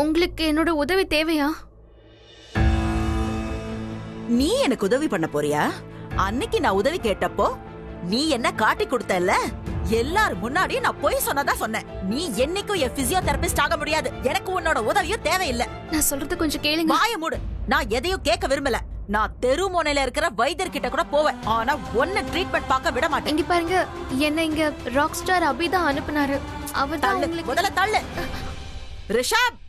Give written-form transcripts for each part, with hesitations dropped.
உங்களுக்கு என்னோட உதவி தேவையா? நீ எனக்கு உதவி பண்ண போறியா? அன்னைக்கு நான் உதவி கேட்டப்போ நீ என்ன காட்டி கொடுத்தல்ல, எல்லாரும் முன்னாடியும் நான் போய் சொன்னதா சொன்னேன். நீ என்னைக்கும் என் பிசியோதெரபிஸ்ட் ஆக முடியாது. எனக்கு உன்னோட உதவியும் தேவையில்லை. நான் சொல்றது கொஞ்சம் கேளுங்க. வாய மூடு. நான் எதையும் கேட்க விரும்பல. நான் தெரு முனையில இருக்கிற வைத்தியர் கிட்ட கூட போவேன். ஆனா ஒன்ன ட்ரீட்மெண்ட் பார்க்க விட மாட்டேன். இங்க பாருங்க, என்ன இங்க ராக் ஸ்டார் அபி தான் அனுப்புனாரு. அவர் தான் உங்களுக்கு முதல்ல தள்ளு. ரிஷப்,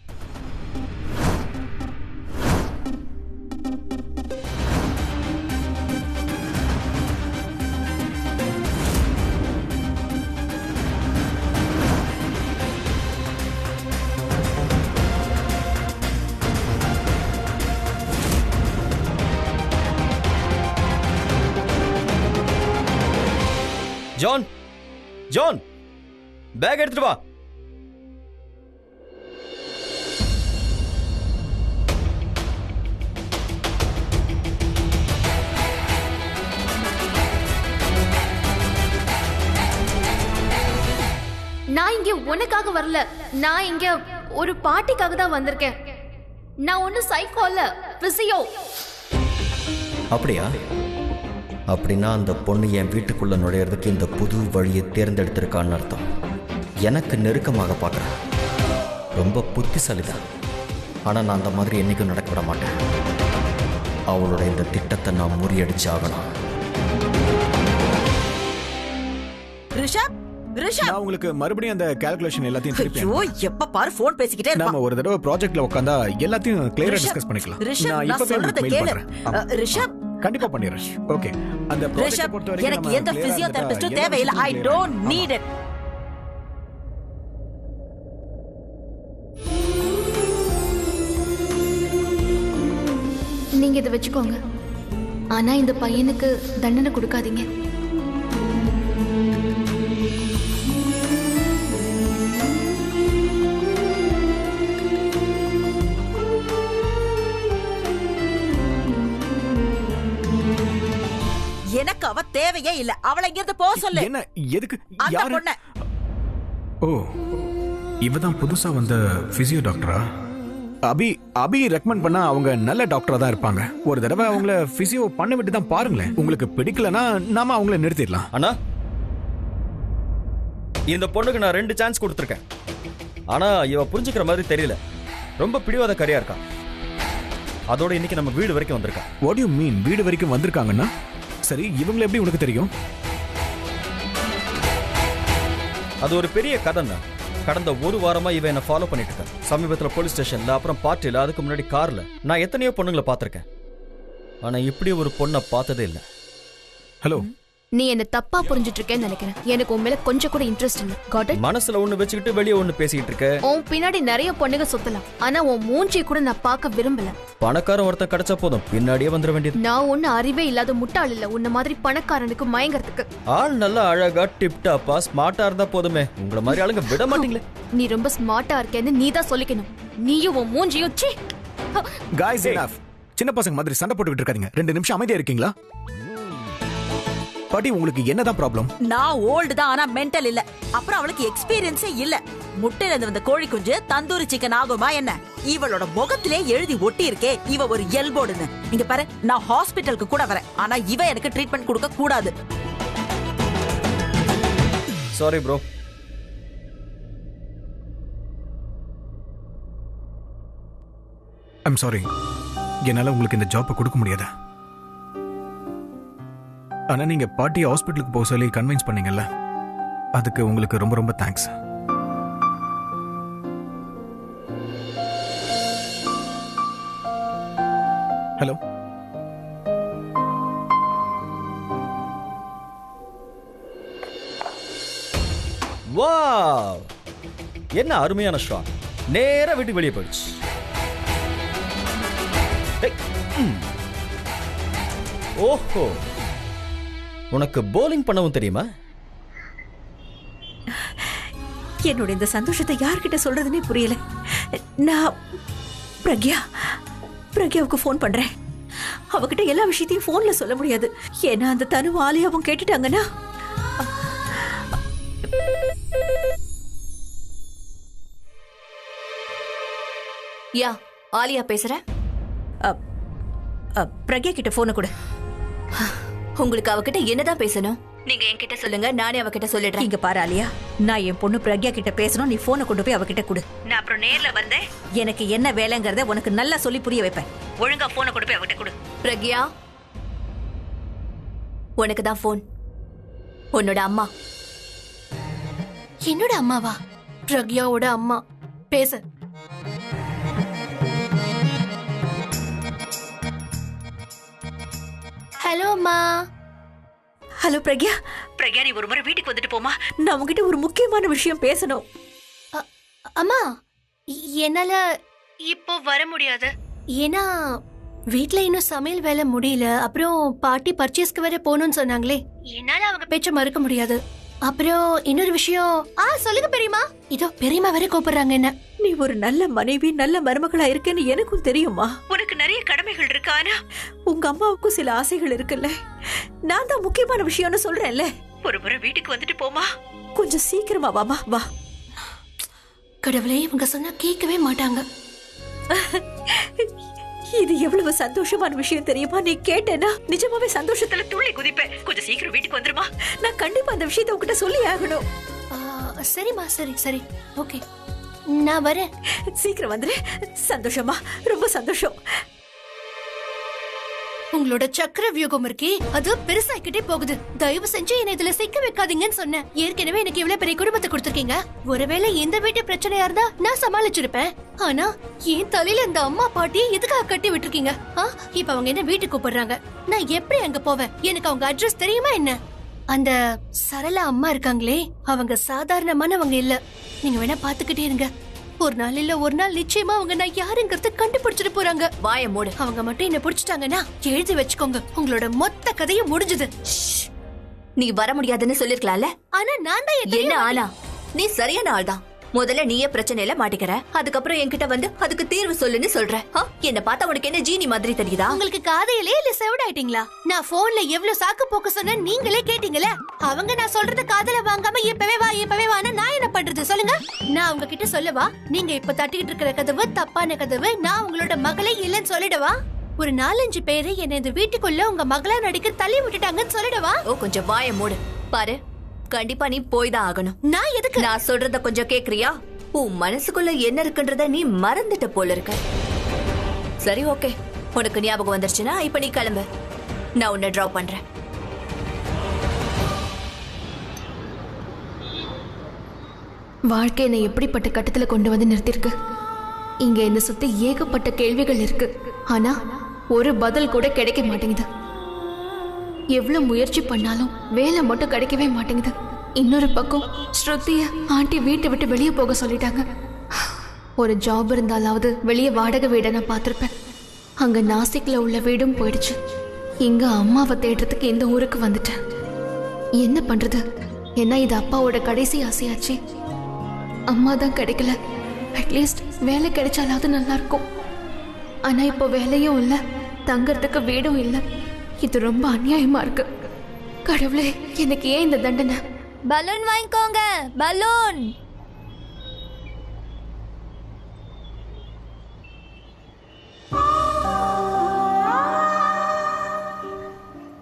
ஜான், ஜான், பேக் எடுத்துட்டு வா. நான் இங்க உனக்காக வரல. நான் இங்க ஒரு பார்ட்டிக்காக தான் வந்திருக்கேன். நான் ஒண்ணு சைக்கோ இல்ல, பிசியோ. அப்படியா? அப்படின்னா அந்த பொண்ணு என் வீட்டுக்குள்ள நுழையிறதுக்கு இந்த புது வழியை தேர்ந்தெடுத்திருக்கான்னு அர்த்தம். எனக்கு நெருக்கமாக பார்க்குறேன். ரொம்ப புத்திசாலிதான். ஆனால் நான் அந்த மாதிரி என்னைக்கும் நடக்க விட மாட்டேன். அவளோட இந்த திட்டத்தை நான் முறியடிச்சு ஆகணும். ரிஷப், ரிஷப், நான் உங்களுக்கு மறுபடியும் அந்த கால்குலேஷன் எல்லாத்தையும் திருப்பி ஐயோ, எப்ப பாரு போன் பேசிக்கிட்டே இருப்பான். நாம ஒரு தடவை ப்ராஜெக்ட்ல உட்கார்ந்தா எல்லாத்தையும் கிளியரா டிஸ்கஸ் பண்ணிக்கலாம். ரிஷப், நான் நான் இப்பவே சொல்றத மெயில் கேளு. பண்றேன். ரிஷப், கண்டிப்பா பண்ணிடுறேன். ஓகே, அந்த ப்ராஜெக்ட் ரிஷப், பொறுத்த வரைக்கும் எனக்கு எந்த பிசியோதெரபிஸ்டும் தேவையில்லை. I don't need it. நீங்க இதை வச்சுக்கோங்க. ஆனா இந்த பையனுக்கு தண்டனை கொடுக்காதீங்க. எனக்கு அவ தேவையே இல்ல. அவளை இங்க இருந்து போக சொல்லு. என்ன, எதுக்கு? அந்த யாரு? பொண்ணு. ஓ, இவதான் புதுசா வந்த பிசியோ டாக்டரா? அபி ரெக்கமெண்ட் பண்ணா அவங்க நல்ல டாக்டரா தான் இருப்பாங்க. ஒரு தடவை அவங்கள பிசியோ பண்ண விட்டு தான் பாருங்களேன். உங்களுக்கு பிடிக்கலனா நாம அவங்கள நிறுத்திடலாம். அண்ணா, இந்த பொண்ணுக்கு நான் 2 சான்ஸ் கொடுத்துருக்கேன். ஆனா இவ புரிஞ்சுக்கிற மாதிரி தெரியல. ரொம்ப பிடிவாத கரியா இருக்கா. அதோட இன்னைக்கு நம்ம வீடு வரைக்கும் வந்திருக்கா. What you mean? வீடு வரைக்கும் வந்திருக்காங்கன்னா? சரி, இவங்களை எப்படி உனக்கு தெரியும்? அது ஒரு பெரிய கதை தான். கடந்த ஒரு வாரமா இவன் என்ன ஃபாலோ பண்ணிட்டு இருக்கான். சமீபத்தில் போலீஸ் ஸ்டேஷன்ல, அப்புறம் பார்ட்டில, அதுக்கு முன்னாடி கார்ல. நான் எத்தனையோ பொண்ணுங்களை பார்த்திருக்கேன். ஆனா இப்படி ஒரு பொண்ணை பார்த்ததே இல்லை. ஹலோ, நீ என்ன தப்பா புரிஞ்சிட்டு இருக்கேன்னு நினைக்கிறேன். எனக்கு உன் மேல கொஞ்சம் கூட இன்ட்ரெஸ்ட் இல்ல. Got it? மனசுல ஒண்ணு வச்சுக்கிட்டு வெளியே ஒண்ணு பேசிக்கிட்டு இருக்க. உன் பின்னாடி நிறைய பொண்ணுங்க சுத்தலாம். ஆனா உன் மூஞ்சி கூட நான் பார்க்க விரும்பல. பணக்காரன் ஒருத்தன் கிடைச்சா போதும், பின்னாடியே வந்துட வேண்டியது. நான் ஒண்ணு அறிவே இல்லாத முட்டாள் இல்ல. உன்ன மாதிரி பணக்காரனுக்கு மயங்கறதுக்கு. ஆள் நல்லா அழகா டிப்டாப்பா ஸ்மார்ட்டா இருந்தா போதுமே. உங்கள மாதிரி ஆளுங்க விட மாட்டீங்களே. நீ ரொம்ப ஸ்மார்ட்டா இருக்கேன்னு நீ தான் சொல்லிக்கணும். நீயும் உன் மூஞ்சியும் ச்சீ. guys enough. சின்ன பசங்க மாதிரி சண்டை போட்டுக்கிட்டு இருக்காதீங்க. 2 நிமிஷம் அமைதியா இருக்கீங்களா? பாட்டி, உங்களுக்கு என்னதான் ப்ராப்ளம்? நான் ஓல்டு தான், ஆனா மென்டல் இல்ல. அப்புறம் அவளுக்கு எக்ஸ்பீரியன்ஸே இல்ல. முட்டையில இருந்து வந்த கோழி குஞ்சு தந்தூரி சிக்கன் ஆகுமா என்ன? இவளோட முகத்திலே எழுதி ஒட்டி இருக்கே, இவ ஒரு எல்போடுன்னு. இங்க பாரு, நான் ஹாஸ்பிட்டலுக்கு கூட வரேன். ஆனா இவ எனக்கு ட்ரீட்மெண்ட் கொடுக்க கூடாது. Sorry bro. I'm sorry. என்னால உங்களுக்கு இந்த ஜாப்பை கொடுக்க முடியாது. ஆனா நீங்க பாட்டியை ஹாஸ்பிட்டலுக்கு போக சொல்லி கன்வின்ஸ் பண்ணீங்கல்ல, அதுக்கு உங்களுக்கு ரொம்ப ரொம்ப தேங்க்ஸ். ஹலோ, வாவ், என்ன அருமையான ஷாட். நேரா வீட்டுக்கு வெளியே போயிடுச்சு. ஓஹோ, உனக்கு போலிங் பண்ணவும் தெரியுமா? என்னோட இந்த சந்தோஷத்தை யார்கிட்ட சொல்றதுன்னே புரியல. நான் பிரக்யாவுக்கு ஃபோன் பண்றேன். அவகிட்ட எல்லா விஷயத்தையும் போன்ல சொல்ல முடியாது. ஏன்னா அந்த தனு ஆலியாவும் கேட்டுட்டாங்கன்னா. யா ஆலியா பேசுற. பிரக்யா கிட்ட போன கொடு. உங்களுக்கு அவகிட்ட என்னதான் பேசணும்? நீங்க என்கிட்ட சொல்லுங்க, நானே அவகிட்ட சொல்லிடுறேன். இங்க பாரு ஆலியா, நான் என் பொண்ணு பிரக்யா கிட்ட பேசணும். நீ போனை கொண்டு போய் அவகிட்ட கொடு. நான் அப்புறம் நேர்ல வந்தேன், எனக்கு என்ன வேலைங்கறத உனக்கு நல்லா சொல்லி புரிய வைப்பேன். ஒழுங்கா போனை கொண்டு போய் அவகிட்ட கொடு. பிரக்யா, உனக்கு தான் போன். உன்னோட அம்மா. என்னோட அம்மாவா? பிரக்யாவோட அம்மா. பேசு. ஹலோ அம்மா. ஹலோ பிரக்யா. பிரக்யா, நீ ஒரு முறை வீட்டுக்கு வந்துட்டு போமா. நான் உங்ககிட்ட ஒரு முக்கியமான விஷயம் பேசணும். அம்மா, என்னால இப்போ வர முடியாது. ஏன்னா வீட்ல இன்னும் சமையல் வேலை முடியல. அப்புறம் பாட்டி பர்ச்சேஸ்க்கு வேற போகணும்னு சொன்னாங்களே, என்னால அவங்க பேச்ச மறுக்க முடியாது. அப்புறம் இன்னொரு விஷயம். சொல்லுங்க பெரியமா. இதோ பெரியமா வேற கூப்பிடுறாங்க என்ன. நீ ஒரு நல்ல மனைவி, நல்ல மருமகளா இருக்கேன்னு எனக்கும் தெரியுமா. உனக்கு நிறைய கடமைகள் இருக்கு, ஆனா உங்க அம்மாவுக்கும் சில ஆசைகள் இருக்குல்ல. நான் தான் முக்கியமான விஷயம்னு சொல்றேன்ல. ஒரு முறை வீட்டுக்கு வந்துட்டு போமா. கொஞ்சம் சீக்கிரமா வாமா, வா. கடவுளே, இவங்க சொன்னா கேட்கவே மாட்டாங்க. இது எவ்வளவு சந்தோஷமான விஷயம் தெரியுமா. நீ கேட்டேன்னா நிஜமாவே சந்தோஷத்துல துள்ளி குதிப்பேன். கொஞ்சம் சீக்கிரம் வீட்டுக்கு வந்துருமா. நான் கண்டிப்பா அந்த விஷயத்தை உங்ககிட்ட சொல்லி ஆகணும். சரிம்மா, சரி சரி, ஓகே, நான் வரேன். சீக்கிரம் வந்துரு. சந்தோஷமா, ரொம்ப சந்தோஷம். உங்களோட சக்கர வியூகம் இருக்கே, அது பெருசாக்கிட்டே போகுது. தயவு செஞ்சு என்ன இதுல சிக்க வைக்காதீங்கன்னு சொன்னேன். ஏற்கனவே எனக்கு இவ்வளவு பெரிய குடும்பத்தை கொடுத்திருக்கீங்க. ஒருவேளை எந்த வீட்டு பிரச்சனையா இருந்தா நான் சமாளிச்சிருப்பேன். ஆனா என் தலையில இந்த அம்மா பாட்டியை எதுக்காக கட்டி விட்டுருக்கீங்க? இப்ப அவங்க என்ன வீட்டுக்கு கூப்பிடுறாங்க, நான் எப்படி அங்க போவேன்? எனக்கு அவங்க அட்ரஸ் தெரியுமா என்ன? அந்த சரளா அம்மா இருக்காங்களே, அவங்க சாதாரணமானவங்க இல்ல. நீங்க வேணா பாத்துக்கிட்டே இருங்க. ஒரு நாள் இல்ல ஒரு நாள் நிச்சயமா அவங்க நான் யாருங்கிறத கண்டுபிடிச்சிட்டு போறாங்க. வாய மூடு. அவங்க மட்டும் என்ன பிடிச்சிட்டாங்கன்னா எழுதி வச்சுக்கோங்க, உங்களோட மொத்த கதையும் முடிஞ்சது. நீ வர முடியாதுன்னு சொல்லிருக்கலாம்ல. ஆனா நான் தான் என்ன ஆனா? நீ சரியான ஆள் தான். முதல்ல நீயே பிரச்சனையில மாட்டிக்கிற, அதுக்கப்புறம் என்கிட்ட வந்து அதுக்கு தீர்வு சொல்லுன்னு சொல்ற. என்ன பார்த்தா உனக்கு என்ன ஜீனி மாதிரி தெரியுதா? உங்களுக்கு காதையிலே இல்ல செவடாயிட்டீங்களா? நான் போன்ல எவ்வளவு சாக்கு போக்கு சொன்ன நீங்களே கேட்டீங்களே. அவங்க நான் சொல்றத காதல வாங்காம இப்பவே வா இப்பவே வானா நான் என்ன பண்றது சொல்லுங்க? நான் அவங்க கிட்ட சொல்லவா, நீங்க இப்ப தட்டிக்கிட்டு இருக்கிற கதவு தப்பான கதவு, நான் உங்களோட மகளே இல்லன்னு சொல்லிடவா? ஒரு 4-5 பேரு என்ன இந்த வீட்டுக்குள்ள உங்க மகளா நடிக்க தள்ளி விட்டுட்டாங்கன்னு சொல்லிடவா? கொஞ்சம் வாய மூடு. பாரு, கண்டிப்பா நீ போய் தான் ஆகணும். நான் எதுக்கு? நான் சொல்றத கொஞ்சம் கேக்குறியா? உன் மனசுக்குள்ள என்ன இருக்குன்றத நீ மறந்துட்ட போல இருக்க. சரி, ஓகே, உனக்கு ஞாபகம் வந்துருச்சுன்னா இப்ப நீ கிளம்பு. நான் உன்னை டிராப் பண்றேன். வாழ்க்கை என்னை எப்படிப்பட்ட கட்டத்துல கொண்டு வந்து நிறுத்திருக்கு. இங்க என்ன சுத்தி ஏகப்பட்ட கேள்விகள் இருக்கு. ஆனா ஒரு பதில் கூட கிடைக்க மாட்டேங்குது. எவ்வளவு முயற்சி பண்ணாலும் வேலை மட்டும் கிடைக்கவே மாட்டேங்குது. இன்னொரு பக்கம் ஸ்ருதிய ஆண்டி வீட்டை விட்டு வெளியே போக சொல்லிட்டாங்க. ஒரு ஜாப் இருந்தாலாவது வெளியே வாடகை வீடை நான் பார்த்திருப்பேன். அங்க நாசிக்ல உள்ள வீடும் போயிடுச்சு. இங்க அம்மாவை தேடுறதுக்கு இந்த ஊருக்கு வந்துட்டேன். என்ன பண்றது? ஏன்னா இது அப்பாவோட கடைசி ஆசையாச்சு. அம்மா தான் கிடைக்கல, அட்லீஸ்ட் வேலை கிடைச்சாலாவது நல்லா இருக்கும். ஆனா இப்போ வேலையும் இல்லை, தங்கறதுக்கு வீடும் இல்லை. இது ரொம்ப அநியாயமா இருக்கு. கடவுளே, எனக்கு ஏன் இந்த தண்டனை? பலூன் வாங்கிக்கோங்க, பலூன்.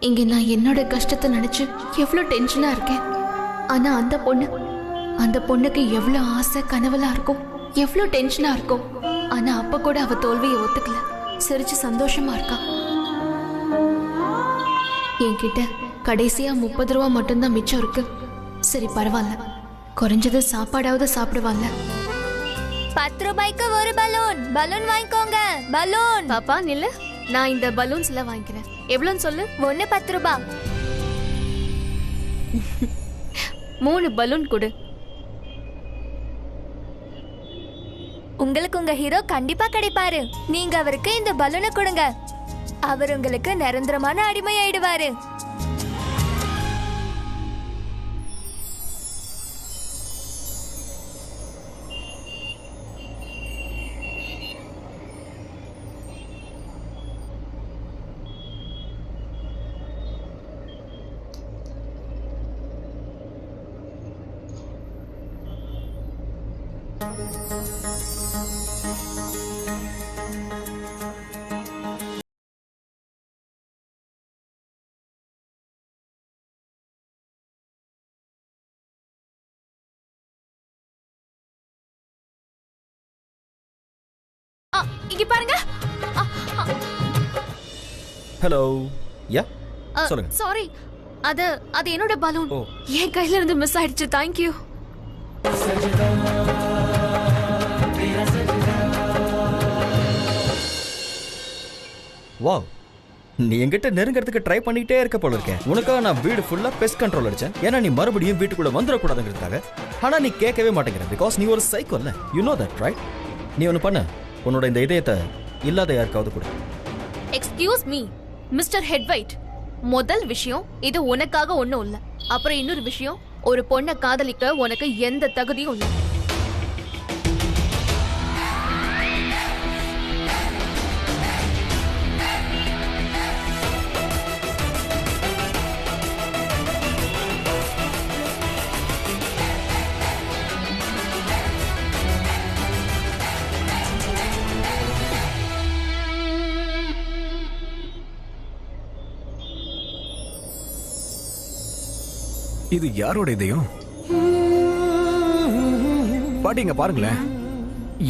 இங்க நான் என்னோட கஷ்டத்தை நினைச்சு எவ்வளவு டென்ஷனா இருக்கேன். ஆனா அந்த பொண்ணுக்கு எவ்வளவு ஆசை கனவெல்லாம் இருக்கும், எவ்வளவு டென்ஷனா இருக்கும். ஆனா அப்ப கூட அவ தோல்வியை ஒத்துக்கல, சிரிச்சு சந்தோஷமா இருக்கா. என்கிட்ட கடைசியா 30 ரூபா மட்டும்தான் மிச்சம் இருக்கு. சரி, பரவாயில்ல, குறைஞ்சது சாப்பாடாவது சாப்பிடுவாங்க. 10 ரூபாய்க்கு ஒரு பலூன். பலூன் வாங்கிக்கோங்க, பலூன். பாப்பா நில்லு, நான் இந்த பலூன்ஸ் எல்லாம் வாங்கிக்கிறேன். எவ்வளவுன்னு சொல்லு. 1 10 ரூபாய். 3 பலூன் கொடு. உங்களுக்கு உங்க ஹீரோ கண்டிப்பா கிடைப்பாரு. நீங்க அவருக்கு இந்த பலூனை கொடுங்க, அவர் உங்களுக்கு நிரந்தரமான அடிமை ஆயிடுவாரு. இங்க பாருங்க. ஹலோ. யா சொல்லுங்க. சாரி, அது என்னோட பலூன். ஓ. என் கையில இருந்து மிஸ் ஆயிடுச்சு. Thank you. வாவ், நீ என்கிட்ட நெருங்கிறதுக்கு ட்ரை பண்ணிக்கிட்டே இருக்க போல இருக்கேன். உனக்காக நான் வீடு ஃபுல்லா பெஸ்ட் கண்ட்ரோல் அடிச்சேன். ஏன்னா நீ மறுபடியும் வீட்டுக்குள்ள வந்துடக்கூடாதுங்கிறதுக்காக. ஆனா நீ கேட்கவே மாட்டேங்கிற. பிகாஸ் நீ ஒரு சைக்கோ இல்ல. You know that right? நீ ஒன்று பண்ண, உன்னோட இந்த இதயத்தை இல்லாத யாருக்காவது கொடு. எக்ஸ்கியூஸ் மீ மிஸ்டர் ஹெட்வைட். முதல் விஷயம், இது உனக்காக ஒண்ணும் இல்ல. அப்புறம் இன்னொரு விஷயம், ஒரு பொண்ணை காதலிக்க உனக்கு எந்த தகுதியும் இல்லை. இது யாரோட இதயம்? பாட்டிங்க பாருங்களேன்,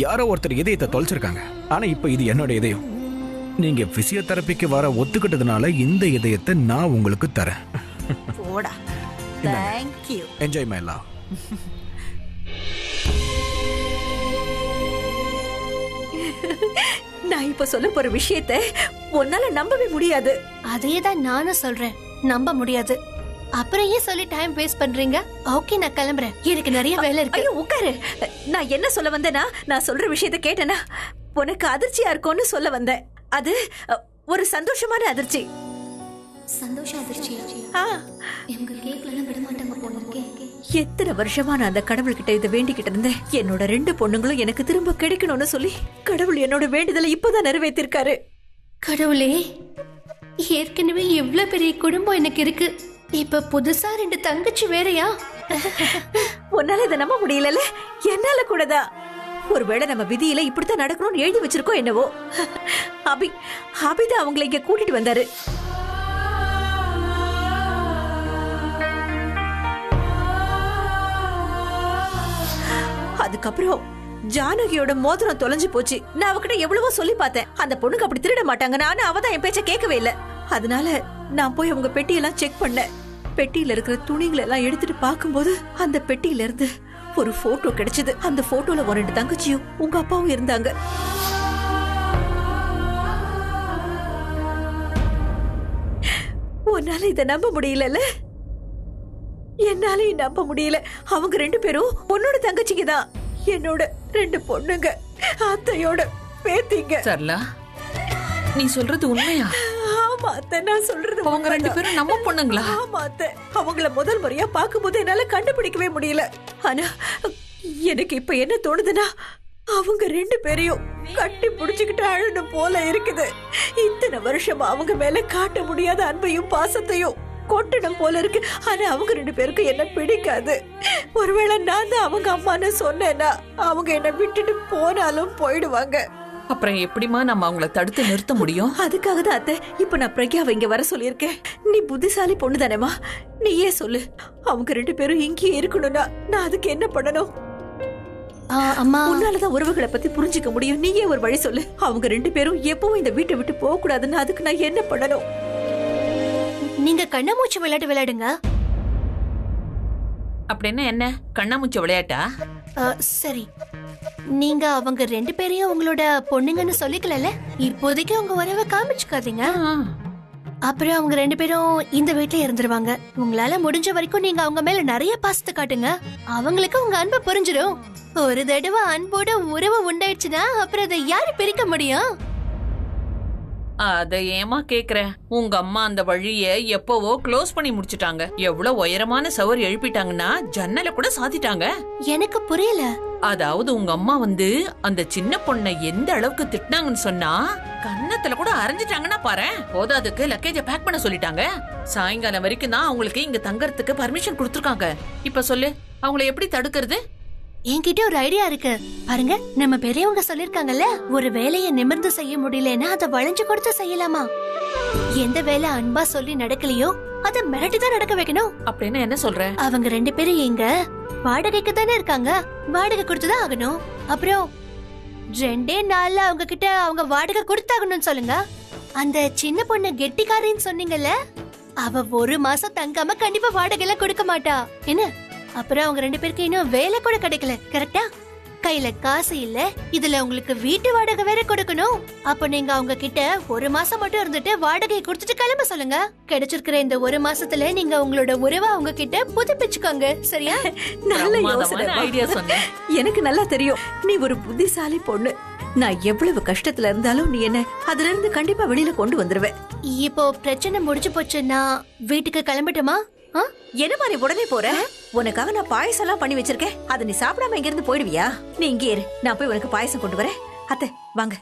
யாரோ ஒருத்தர் இதயத்தை தொலைச்சிருக்காங்க. ஆனா இப்ப இது என்னோட இதயம். நீங்க பிசியோதெரபிக்கு வர ஒத்துக்கிட்டதுனால இந்த இதயத்தை நான் உங்களுக்கு தரேன். போடா. Thank you. Enjoy my love. நான் இப்ப சொல்ல போற விஷயத்தை உன்னால நம்பவே முடியாது. அதே தான் நானும் சொல்றேன், நம்ப முடியாது. அப்புறம் ஏன் சொல்லி டைம் வேஸ்ட் பண்றீங்க? ஓகே, நான் கிளம்புறேன், எனக்கு நிறைய வேலை இருக்கு. ஐயோ உட்காரு. நான் என்ன சொல்ல வந்தேனா, நான் சொல்ற விஷயத்த கேட்டேனா உனக்கு அதிர்ச்சியா இருக்கும்னு சொல்ல வந்தேன். அது ஒரு சந்தோஷமான அதிர்ச்சி. சந்தோஷம் அதிர்ச்சியா? எங்க கேக்லாம் விட மாட்டாங்க போல இருக்கே. எத்தனை வருஷமா நான் அந்த கடவுள்கிட்ட இதை வேண்டிக்கிட்டு இருந்தேன். என்னோட 2 பொண்ணுங்களும் எனக்கு திரும்ப கிடைக்கணும்னு சொல்லி கடவுள் என்னோட வேண்டுதலை இப்பதான் நிறைவேற்றிருக்காரு. கடவுளே, ஏற்கனவே எவ்வளவு பெரிய குடும்பம் எனக்கு இருக்கு, இப்ப புதுசா 2 தங்கச்சி வேறயா? உன்னால இதை நம்ப முடியல. என்னால கூடதான். ஒருவேளை நம்ம விதியில இப்படித்தான் நடக்கணும்னு எழுதி வச்சிருக்கோம் என்னவோ. அபிதான் அவங்களை இங்க கூட்டிட்டு வந்தாரு. அதுக்கப்புறம் ஜானகியோட மோதிரம் தொலைஞ்சு போச்சு. நான் அவகிட்ட எவ்வளவோ சொல்லி பார்த்தேன், அந்த பொண்ணுக்கு அப்படி திருட மாட்டாங்க. நானும் அவதான் என் பேச்ச கேட்கவே இல்லை. அதனால நான் போய் அவங்க பெட்டியெல்லாம் செக் பண்ணேன். பெட்டியில இருக்கிற துணிகளை எல்லாம் எடுத்துட்டு பார்க்கும்போது அந்த பெட்டியில இருந்து ஒரு போட்டோ கிடைச்சது. அந்த போட்டோல ஒரு 2 தங்கச்சியும் உங்க அப்பாவும் இருந்தாங்க. உன்னால இத நம்ப முடியல? என்னால நம்ப முடியல. அவங்க 2 பேரும் உன்னோட தங்கச்சிங்க தான். என்னோட 2 பொண்ணுங்க, அத்தையோட பேத்திங்க. சரளா, நீ சொல்றது உண்மையா? ஆமா அத்தை, நான் சொல்றது அவங்க 2 பேரும் நம்ம பொண்ணுங்களா? ஆமா அத்தை. அவங்கள முதல் முறையா பார்க்கும்போது என்னால கண்டுபிடிக்கவே முடியல. ஆனா எனக்கு இப்ப என்ன தோணுதுன்னா, அவங்க 2 பேரையும் கட்டி புடிச்சுக்கிட்டு அழணும் போல இருக்குது. இத்தனை வருஷமா அவங்க மேல காட்ட முடியாத அன்பையும் பாசத்தையும் கொட்டணும் போல இருக்கு. ஆனா அவங்க 2 பேருக்கு என்ன பிடிக்காது. ஒருவேளை நான் தான் அவங்க அம்மான்னு சொன்னேன்னா அவங்க என்ன விட்டுட்டு போனாலும் போயிடுவாங்க. அப்புறம் எப்படிமா நம்ம அவங்கள தடுத்து நிறுத்த முடியும்? அதுக்காக தான் அத்தை இப்ப நான் பிரக்யாவை இங்க வர சொல்லியிருக்கேன். நீ புத்திசாலி பொண்ணு தானேமா, நீயே சொல்லு. அவங்க 2 பேரும் இங்கேயே இருக்கணும்னா நான் அதுக்கு என்ன பண்ணணும்? அம்மா, உன்னாலதான் உறவுகளை பத்தி புரிஞ்சுக்க முடியும். நீயே ஒரு வழி சொல்லு. அவங்க 2 பேரும் எப்பவும் இந்த வீட்டை விட்டு போக கூடாதுன்னு அதுக்கு நான் என்ன பண்ணணும்? நீங்க கண்ணாமூச்சி விளையாட்டு விளையாடுங்க. அப்படின்னா என்ன? கண்ணாமூச்சி விளையாட்டா? சரி, நீங்க அவங்க 2 பேரையும் உங்களோட பொண்ணுங்கன்னு சொல்லிக்கல. இப்போதைக்கு உங்க உறவை காமிச்சுக்காதீங்க. அப்புறம் அவங்க 2 பேரும் இந்த வீட்டுல இருந்துருவாங்க. உங்களால முடிஞ்ச வரைக்கும் நீங்க அவங்க மேல நிறைய பாசத்தை காட்டுங்க. அவங்களுக்கு உங்க அன்பை புரிஞ்சிடும். ஒரு தடவை அன்போட உறவு உண்டாயிடுச்சுன்னா அப்புறம் அதை யாரு பிரிக்க முடியும்? அத ஏமா கேக்குற? உங்க அம்மா அந்த வழிய எப்பவோ க்ளோஸ் பண்ணி முடிச்சிட்டாங்க. எவ்வளவு உயரமான சவர் எழுப்பிட்டாங்கன்னா ஜன்னல கூட சாத்திட்டாங்க. எனக்கு புரியல. அதாவது உங்க அம்மா வந்து அந்த சின்ன பொண்ணை எந்த அளவுக்கு திட்டினாங்கன்னு சொன்னா கன்னத்துல கூட அரைஞ்சிட்டாங்கன்னா பாரு. போதாதுக்கு லக்கேஜ பேக் பண்ண சொல்லிட்டாங்க. சாயங்காலம் வரைக்கும் தான் அவங்களுக்கு இங்க தங்கறதுக்கு பர்மிஷன் கொடுத்துருக்காங்க. இப்ப சொல்லு, அவங்களை எப்படி தடுக்கிறது? என்கிட்ட ஒரு ஐடியா இருக்கு. பாருங்க, நம்ம பெரியவங்க சொல்லிருக்காங்கல்ல, ஒரு வேலையை நிமிர்ந்து செய்ய முடியலன்னா அதை வளைஞ்சு கொடுத்து செய்யலாமா. எந்த வேலை அன்பா சொல்லி நடக்கலையோ அதை மிரட்டிதான் நடக்க வைக்கணும். அப்படின்னு என்ன சொல்ற? அவங்க 2 பேரும் எங்க வாடகைக்கு தானே இருக்காங்க, வாடகை கொடுத்துதான் ஆகணும். அப்புறம் 2 நாள்ல அவங்க கிட்ட அவங்க வாடகை கொடுத்தாகணும்னு சொல்லுங்க. அந்த சின்ன பொண்ணு கெட்டிக்காரின்னு சொன்னீங்கல்ல, அவ 1 மாசம் தங்காம கண்டிப்பா வாடகை எல்லாம் கொடுக்க மாட்டா என்ன. அப்புறம் அவங்க 2 பேருக்கு இன்னும் வேலை கூட கிடைக்கல, கரெக்டா? கையில காசு இல்ல, இதுல உங்களுக்கு வீட்டு வாடகை வேற கொடுக்கணும். அப்ப நீங்க அவங்க கிட்ட 1 மாசம் மட்டும் இருந்துட்டு வாடகையை கொடுத்துட்டு கிளம்ப சொல்லுங்க. கிடைச்சிருக்கிற இந்த 1 மாசத்துல நீங்க உங்களோட உறவை அவங்க கிட்ட புதுப்பிச்சுக்கோங்க, சரியா? நல்ல யோசனை ஐடியா சொன்னேன். எனக்கு நல்லா தெரியும் நீ ஒரு புத்திசாலி பொண்ணு. நான் எவ்வளவு கஷ்டத்துல இருந்தாலும் நீ என்ன அதுல இருந்து கண்டிப்பா வெளியில கொண்டு வந்துருவ. இப்போ பிரச்சனை முடிஞ்சு போச்சுன்னா வீட்டுக்கு கிளம்பட்டுமா? என்ன மாதிரி உடனே போற? உனக்காக நான் பாயசம் எல்லாம் பண்ணி வச்சிருக்கேன். அதை நீ சாப்பிடாம இங்க இருந்து போயிடுவியா? நீ இங்கே இரு, நான் போய் உனக்கு பாயசம் கொண்டு வரேன். அத்தை வாங்க.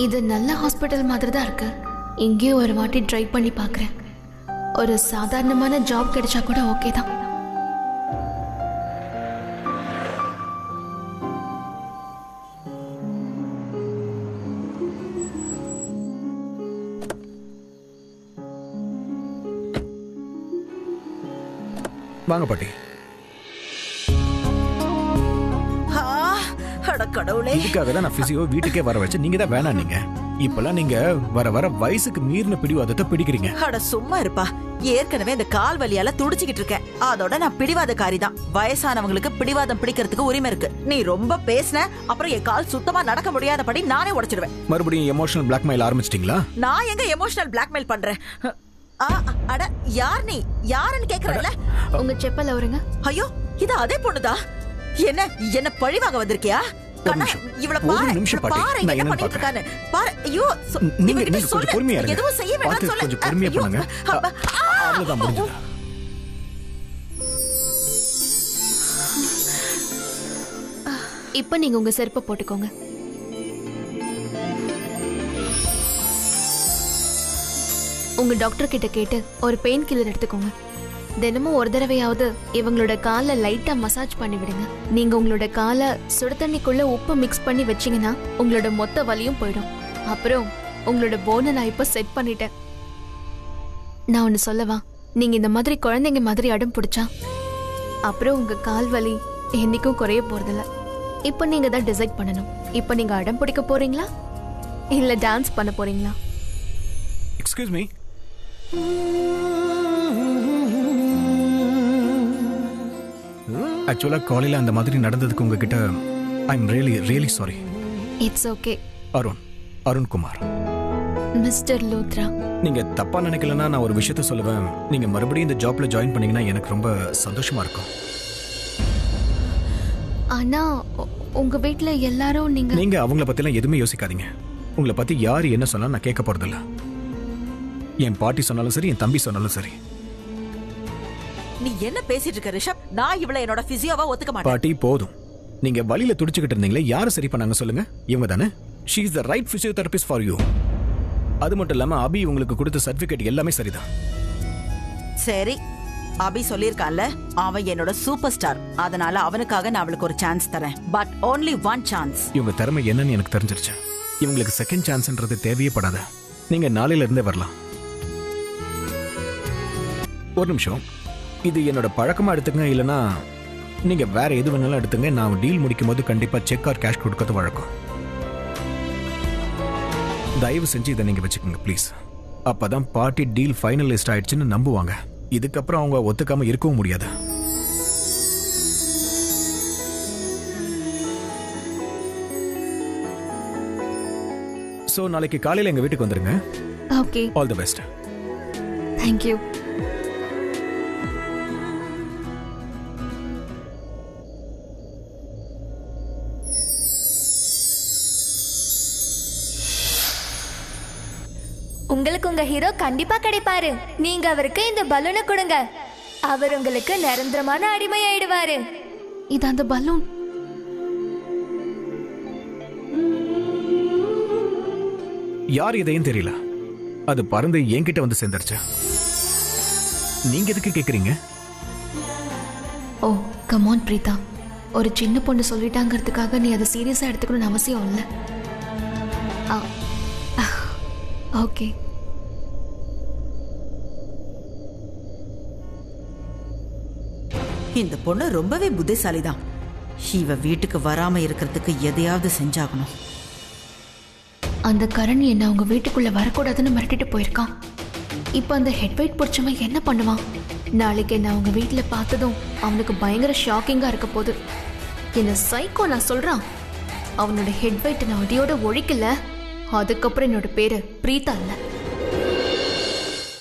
இது நல்ல ஹாஸ்பிட்டல் மாதிரி தான் இருக்கு. இங்கேயும் ஒரு வாட்டி ட்ரை பண்ணி பார்க்குறேன். ஒரு சாதாரணமான ஜாப் கிடைச்சா கூட ஓகே தான். வாங்க பாட்டி. கடவுளே, இதுக்காக தான் நான் பிசியோ வீட்டுக்கே வர வச்சு நீங்க தான் வேணாம். நீங்க இப்பெல்லாம் நீங்க வர வர வயசுக்கு மீறின பிடிவாதத்தை பிடிக்கிறீங்க. அட சும்மா இருப்பா. ஏற்கனவே இந்த கால் வலியால துடிச்சுக்கிட்டு இருக்கேன். அதோட நான் பிடிவாதக்காரி தான். வயசானவங்களுக்கு பிடிவாதம் பிடிக்கிறதுக்கு உரிமை இருக்கு. நீ ரொம்ப பேசின அப்புறம் என் கால் சுத்தமா நடக்க முடியாதபடி நானே உடைச்சிடுவேன். மறுபடியும் எமோஷனல் பிளாக்மெயில் ஆரம்பிச்சிட்டீங்களா? நான் எங்க எமோஷனல் பிளாக்மெயில் பண்றேன்? அட யார் நீ? யாருன்னு கேக்குறல? உங்க செப்பல் அவருங்க. ஐயோ, இது அதே பொண்ணுதா? என்ன பழிவாங்க வந்திருக்கியா? இவள பாரு, பாரு என்ன பண்ணிட்டு இருக்கானே பாரு. ஐயோ, நீங்க கொஞ்சம் பொறுமையா இருங்க. எதுவும் செய்ய வேண்டாம் சொல்ல. கொஞ்சம் பொறுமையா பண்ணுங்க. அவ்வளவுதான் முடிஞ்சது. இப்போ நீங்க உங்க செருப்பை போட்டுக்கோங்க. உங்க டாக்டர் கிட்ட கேட்டு ஒரு பெயின் கில்லர் எடுத்துக்கோங்க. தினமும் ஒரு தடவையாவது இவங்களோட காலை லைட்டா மசாஜ் பண்ணி விடுங்க. நீங்க உங்களோட காலை சுடு தண்ணிக்குள்ள உப்பு மிக்ஸ் பண்ணி வச்சீங்கன்னா உங்களோட மொத்த வலியும் போயிடும். அப்புறம் உங்களோட போனை நான் இப்ப செட் பண்ணிட்டேன். நான் ஒன்னு சொல்லவா? நீங்க இந்த மாதிரி குழந்தைங்க மாதிரி அடம் பிடிச்சா அப்புறம் உங்க கால் வலி என்னைக்கும் குறைய போறதில்ல. இப்ப நீங்க தான் டிசைட் பண்ணணும். இப்ப நீங்க அடம் பிடிக்க போறீங்களா இல்ல டான்ஸ் பண்ண போறீங்களா? Excuse me. ஆக்சுவலா காலையில அந்த மாதிரி நடந்ததுக்கு உங்ககிட்ட I am really sorry. It's okay. Arunkumar. Mister Luthra, நீங்க தப்பா நினைக்கலன்னா நான் ஒரு விஷயத்த சொல்லுவேன். நீங்க மறுபடியும் இந்த ஜாப்ல ஜாயின் பண்ணீங்கன்னா எனக்கு ரொம்ப சந்தோஷமா இருக்கும். ஆனா உங்க வீட்ல எல்லாரும் நீங்க அவங்கள பத்திலாம் எதுவுமே யோசிக்காதீங்க. உங்களை பத்தி யாரு என்ன சொன்னாலும் நான் கேட்க போறதில்ல. என் பாட்டி சொன்னாலும் சரி, என் தம்பி சொன்னாலும் சரி. நீ என்ன பேசிட்டு இருக்க ரிஷப்? நான் இவளை என்னோட பிசியோவா ஒத்துக்க மாட்டேன். பாட்டி போதும். நீங்க வலியில துடிச்சுக்கிட்டு இருந்தீங்களே, யாரு சரி பண்ணாங்க சொல்லுங்க? இவங்க தானே. She is the right physiotherapist for you. அது மட்டும் இல்லாம அபி உங்களுக்கு கொடுத்த சர்டிபிகேட் எல்லாமே சரிதான். சரி, அபி சொல்லிருக்கான்ல, அவன் என்னோட சூப்பர் ஸ்டார். அதனால அவனுக்காக நான் அவளுக்கு ஒரு சான்ஸ் தரேன். But only one chance. இவங்க திறமை என்னன்னு எனக்கு தெரிஞ்சிருச்சு. இவங்களுக்கு செகண்ட் சான்ஸ்ன்றது தேவையே படாத. நீங்க நாளையில இருந்தே வரலாம். ஒரு நிமிஷம். இது என்னோட பழக்கமா எடுத்துங்க, இல்லைன்னா நீங்க வேற எது வேணாலும் எடுத்துங்க. நான் டீல் முடிக்கும் போது கண்டிப்பா செக் ஆர் கேஷ் கொடுக்கறது வழக்கம். தயவு செஞ்சு இதை நீங்க வச்சுக்கோங்க ப்ளீஸ். அப்பதான் பார்ட்டி டீல் ஃபைனலிஸ்ட் ஆயிடுச்சுன்னு நம்புவாங்க. இதுக்கப்புறம் அவங்க ஒத்துக்காம இருக்கவும் முடியாது. சோ நாளைக்கு காலையில எங்க வீட்டுக்கு வந்துருங்க. Okay. All the best. Thank you. உங்களுக்கு உங்க ஹீரோ கண்டிப்பா கிடைப்பாரு. நீங்க அவருக்கு இந்த பலூனை கொடுங்க. அவர் உங்களுக்கு நிரந்தரமான அடிமையாயிடுவாரு. இது அந்த பலூன். யார் இதையும் தெரியல. அது பறந்து என்கிட்ட வந்து சேர்ந்துருச்சு. நீங்க எதுக்கு கேக்குறீங்க? ஓ கமான் பிரீதா, ஒரு சின்ன பொண்ணு சொல்லிட்டாங்கிறதுக்காக நீ அதை சீரியஸா எடுத்துக்கணும்னு அவசியம் இல்லை. ஓகே. இந்த பொண்ணு ரொம்பவே புத்திசாலிதான். இவ வீட்டுக்கு வராம இருக்கிறதுக்கு எதையாவது செஞ்சாகணும். அந்த கரண் என்ன அவங்க வீட்டுக்குள்ள வரக்கூடாதுன்னு மிரட்டிட்டு போயிருக்கான். இப்போ அந்த ஹெட்வைட் பிடிச்சவன் என்ன பண்ணுவான்? நாளைக்கு என்ன அவங்க வீட்டில் பார்த்ததும் அவனுக்கு பயங்கர ஷாக்கிங்கா இருக்க போகுது. என்ன சைக்கோ நான் சொல்றான். அவனோட ஹெட்வைட் நான் அடியோட ஒழிக்கல, அதுக்கப்புறம் என்னோட பேரு பிரீதா இல்லை.